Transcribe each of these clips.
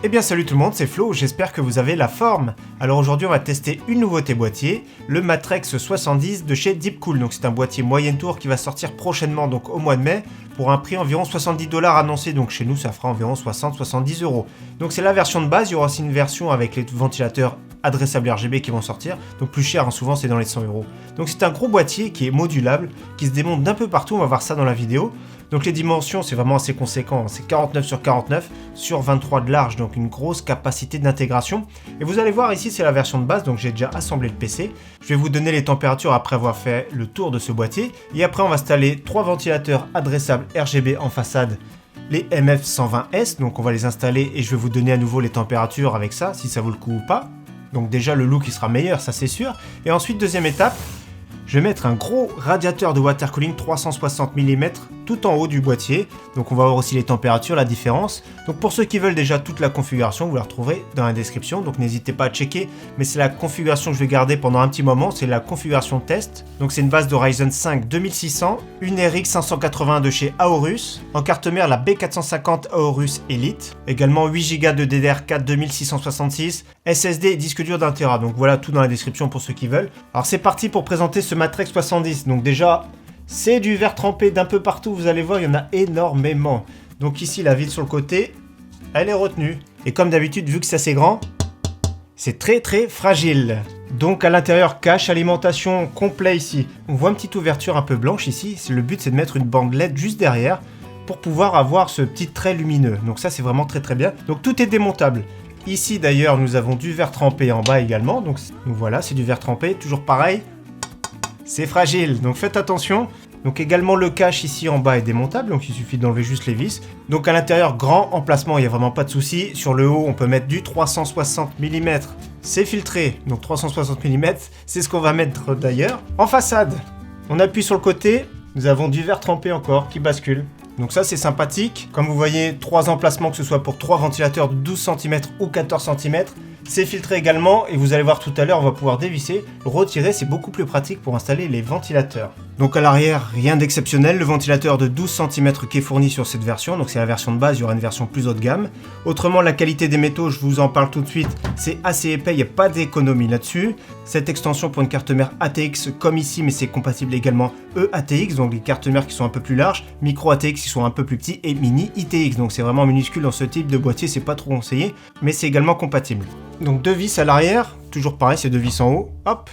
Eh bien salut tout le monde, c'est Flo, j'espère que vous avez la forme. Alors aujourd'hui on va tester une nouveauté boîtier, le Matrex 70 de chez Deepcool. Donc c'est un boîtier moyenne tour qui va sortir prochainement, donc au mois de mai, pour un prix environ 70$ annoncé, donc chez nous ça fera environ 60-70 €. Donc c'est la version de base, il y aura aussi une version avec les ventilateurs adressables RGB qui vont sortir, donc plus cher, souvent c'est dans les 100 €. Donc c'est un gros boîtier qui est modulable, qui se démonte d'un peu partout, on va voir ça dans la vidéo. Donc les dimensions c'est vraiment assez conséquent, c'est 49 sur 49 sur 23 de large, donc une grosse capacité d'intégration. Et vous allez voir ici c'est la version de base, donc j'ai déjà assemblé le PC. Je vais vous donner les températures après avoir fait le tour de ce boîtier. Et après on va installer 3 ventilateurs adressables RGB en façade, les MF120S, donc on va les installer et je vais vous donner à nouveau les températures avec ça, si ça vaut le coup ou pas. Donc déjà le look il sera meilleur, ça c'est sûr. Et ensuite deuxième étape, je vais mettre un gros radiateur de water cooling 360 mm tout en haut du boîtier. Donc on va voir aussi les températures, la différence. Donc pour ceux qui veulent déjà toute la configuration, vous la retrouverez dans la description. Donc n'hésitez pas à checker. Mais c'est la configuration que je vais garder pendant un petit moment. C'est la configuration test. Donc c'est une base de Ryzen 5 2600, une RX 580 de chez Aorus, en carte mère la B450 Aorus Elite, également 8 Go de DDR4 2666, SSD et disque dur d'1 Tera. Donc voilà tout dans la description pour ceux qui veulent. Alors c'est parti pour présenter ce Matrex 70. Donc déjà, c'est du verre trempé d'un peu partout, vous allez voir, il y en a énormément. Donc ici, la vis sur le côté, elle est retenue. Et comme d'habitude, vu que c'est assez grand, c'est très fragile. Donc à l'intérieur, cache, alimentation complet ici. On voit une petite ouverture un peu blanche ici. Le but, c'est de mettre une bande LED juste derrière pour pouvoir avoir ce petit trait lumineux. Donc ça, c'est vraiment très bien. Donc tout est démontable. Ici d'ailleurs, nous avons du verre trempé en bas également. Donc voilà, c'est du verre trempé, toujours pareil. C'est fragile, donc faites attention. Donc également le cache ici en bas est démontable, donc il suffit d'enlever juste les vis. Donc à l'intérieur, grand emplacement, il n'y a vraiment pas de souci. Sur le haut, on peut mettre du 360 mm. C'est filtré, donc 360 mm, c'est ce qu'on va mettre d'ailleurs. En façade, on appuie sur le côté, nous avons du verre trempé encore qui bascule. Donc ça c'est sympathique. Comme vous voyez, 3 emplacements, que ce soit pour 3 ventilateurs de 12 cm ou 14 cm. C'est filtré également et vous allez voir tout à l'heure, on va pouvoir dévisser, retirer, c'est beaucoup plus pratique pour installer les ventilateurs. Donc à l'arrière, rien d'exceptionnel, le ventilateur de 12 cm qui est fourni sur cette version, donc c'est la version de base, il y aura une version plus haut de gamme. Autrement, la qualité des métaux, je vous en parle tout de suite, c'est assez épais, il n'y a pas d'économie là-dessus. Cette extension pour une carte mère ATX comme ici, mais c'est compatible également eATX, donc les cartes mères qui sont un peu plus larges, micro ATX qui sont un peu plus petits et mini ITX, donc c'est vraiment minuscule dans ce type de boîtier, c'est pas trop conseillé, mais c'est également compatible. Donc 2 vis à l'arrière, toujours pareil, c'est 2 vis en haut, hop,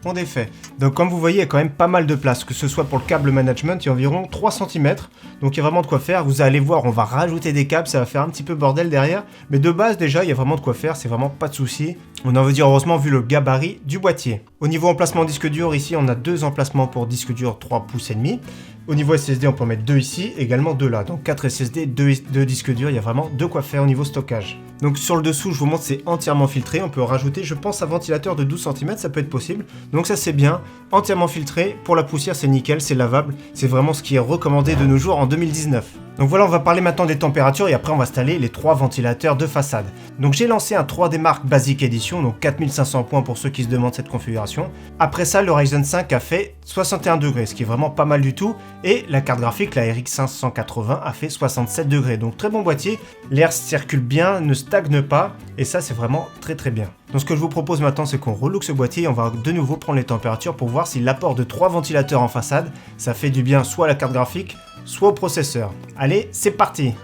on défait. Donc comme vous voyez, il y a quand même pas mal de place, que ce soit pour le câble management, il y a environ 3 cm, donc il y a vraiment de quoi faire. Vous allez voir, on va rajouter des câbles, ça va faire un petit peu bordel derrière, mais de base déjà, il y a vraiment de quoi faire, c'est vraiment pas de souci. On en veut dire heureusement vu le gabarit du boîtier. Au niveau emplacement disque dur, ici on a 2 emplacements pour disque dur 3 pouces et demi. Au niveau SSD, on peut en mettre 2 ici, également 2 là. Donc 4 SSD, 2 disques durs, il y a vraiment de quoi faire au niveau stockage. Donc sur le dessous, je vous montre, c'est entièrement filtré. On peut rajouter, je pense, un ventilateur de 12 cm, ça peut être possible. Donc ça c'est bien, entièrement filtré. Pour la poussière, c'est nickel, c'est lavable. C'est vraiment ce qui est recommandé de nos jours en 2019. Donc voilà, on va parler maintenant des températures et après on va installer les 3 ventilateurs de façade. Donc j'ai lancé un 3D Mark Basic Edition, donc 4500 points pour ceux qui se demandent cette configuration. Après ça, le Ryzen 5 a fait 61 degrés, ce qui est vraiment pas mal du tout. Et la carte graphique, la RX 580, a fait 67 degrés. Donc très bon boîtier, l'air circule bien, ne stagne pas. Et ça, c'est vraiment très bien. Donc ce que je vous propose maintenant, c'est qu'on relook ce boîtier et on va de nouveau prendre les températures pour voir si l'apport de 3 ventilateurs en façade, ça fait du bien soit à la carte graphique, soit au processeur. Allez, c'est parti!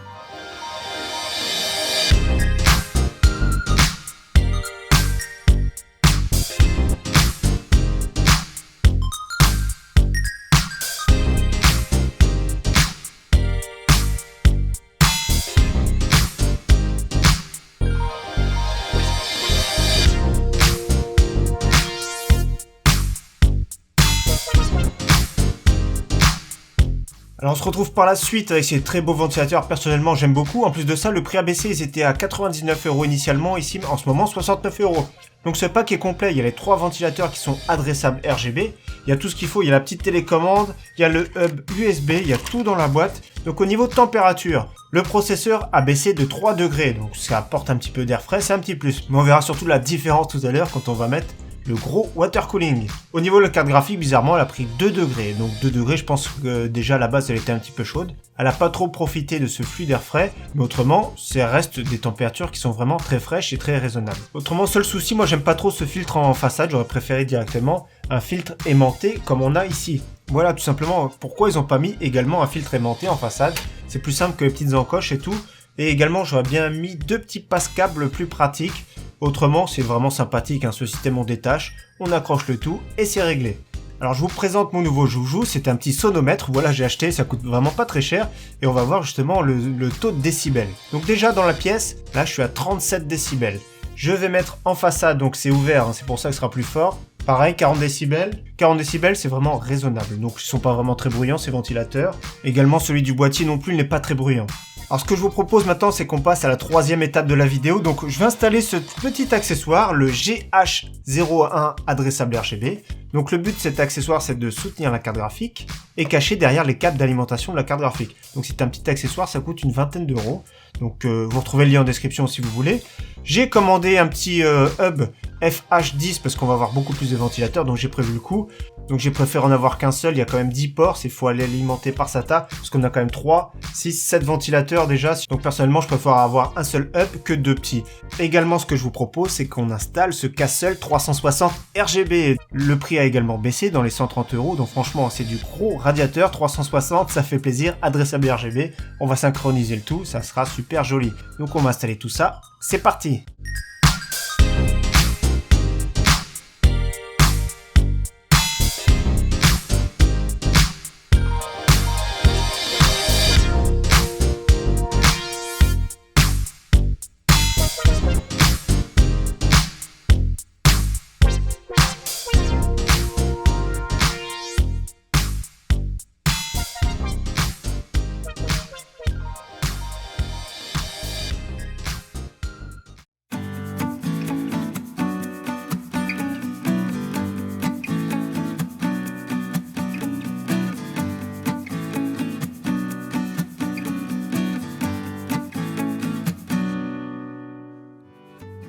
Alors on se retrouve par la suite avec ces très beaux ventilateurs, personnellement j'aime beaucoup. En plus de ça, le prix a baissé, ils étaient à 99 € initialement, ici en ce moment 69 €. Donc ce pack est complet, il y a les 3 ventilateurs qui sont adressables RGB, il y a tout ce qu'il faut, il y a la petite télécommande, il y a le hub USB, il y a tout dans la boîte. Donc au niveau de température, le processeur a baissé de 3 degrés, donc ça apporte un petit peu d'air frais, c'est un petit plus. Mais on verra surtout la différence tout à l'heure quand on va mettre le gros water cooling. Au niveau de la carte graphique, bizarrement, elle a pris 2 degrés. Donc 2 degrés, je pense que déjà à la base, elle était un petit peu chaude. Elle n'a pas trop profité de ce flux d'air frais, mais autrement, ça reste des températures qui sont vraiment très fraîches et très raisonnables. Autrement, seul souci, moi j'aime pas trop ce filtre en façade, j'aurais préféré directement un filtre aimanté comme on a ici. Voilà tout simplement pourquoi ils n'ont pas mis également un filtre aimanté en façade. C'est plus simple que les petites encoches et tout. Et également, j'aurais bien mis 2 petits passe-câbles plus pratiques. Autrement, c'est vraiment sympathique, hein, ce système on détache, on accroche le tout et c'est réglé. Alors je vous présente mon nouveau joujou, c'est un petit sonomètre, voilà j'ai acheté, ça coûte vraiment pas très cher et on va voir justement le taux de décibels. Donc déjà dans la pièce, là je suis à 37 décibels. Je vais mettre en façade, donc c'est ouvert, hein, c'est pour ça que ce sera plus fort. Pareil, 40 décibels. 40 décibels, c'est vraiment raisonnable, donc ils sont pas vraiment très bruyants ces ventilateurs. Également celui du boîtier non plus n'est pas très bruyant. Alors ce que je vous propose maintenant, c'est qu'on passe à la 3e étape de la vidéo. Donc je vais installer ce petit accessoire, le GH01 adressable RGB. Donc le but de cet accessoire, c'est de soutenir la carte graphique et cacher derrière les câbles d'alimentation de la carte graphique. Donc c'est un petit accessoire, ça coûte une vingtaine d'euros. Donc vous retrouvez le lien en description si vous voulez. J'ai commandé un petit hub FH10 parce qu'on va avoir beaucoup plus de ventilateurs, donc j'ai prévu le coup. Donc j'ai préféré en avoir qu'un seul, il y a quand même 10 ports, il faut aller alimenter par SATA, parce qu'on a quand même 3, 6, 7 ventilateurs déjà. Donc personnellement, je préfère avoir un seul hub que 2 petits. Également, ce que je vous propose, c'est qu'on installe ce Castle 360 RGB. Le prix a également baissé dans les 130 euros, donc franchement, c'est du gros radiateur 360, ça fait plaisir, adressable RGB. On va synchroniser le tout, ça sera super joli. Donc on va installer tout ça, c'est parti!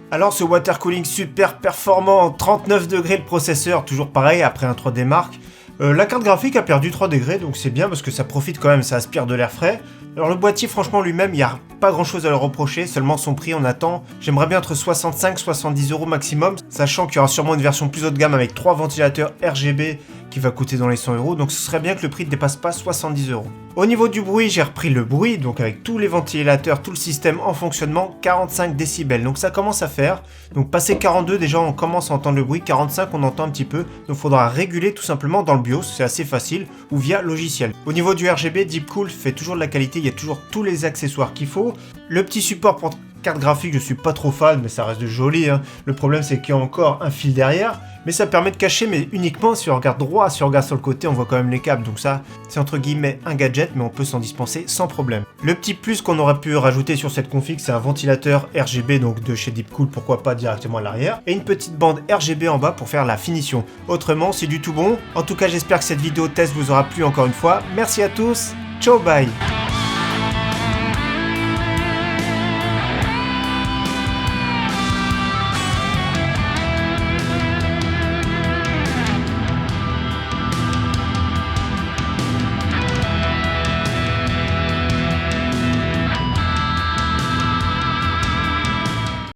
Alors ce water cooling super performant, 39 degrés le processeur, toujours pareil après un 3D Mark. La carte graphique a perdu 3 degrés, donc c'est bien parce que ça profite quand même, ça aspire de l'air frais. Alors le boîtier, franchement lui-même, il n'y a pas grand chose à le reprocher, seulement son prix on attend. J'aimerais bien entre 65-70 euros maximum, sachant qu'il y aura sûrement une version plus haut de gamme avec 3 ventilateurs RGB qui va coûter dans les 100 euros, donc ce serait bien que le prix ne dépasse pas 70 euros. Au niveau du bruit, j'ai repris le bruit, donc avec tous les ventilateurs, tout le système en fonctionnement, 45 décibels, donc ça commence à faire. Donc passé 42, déjà on commence à entendre le bruit, 45 on entend un petit peu, donc il faudra réguler tout simplement dans le BIOS, c'est assez facile, ou via logiciel. Au niveau du RGB, Deepcool fait toujours de la qualité, il y a toujours tous les accessoires qu'il faut. Le petit support pour carte graphique, je suis pas trop fan, mais ça reste joli, hein. Le problème c'est qu'il y a encore un fil derrière, mais ça permet de cacher, mais uniquement si on regarde droit, si on regarde sur le côté, on voit quand même les câbles, donc ça, c'est entre guillemets un gadget, mais on peut s'en dispenser sans problème. Le petit plus qu'on aurait pu rajouter sur cette config, c'est un ventilateur RGB, donc de chez Deepcool, pourquoi pas directement à l'arrière, et une petite bande RGB en bas pour faire la finition. Autrement, c'est du tout bon. En tout cas, j'espère que cette vidéo test vous aura plu encore une fois. Merci à tous, ciao, bye!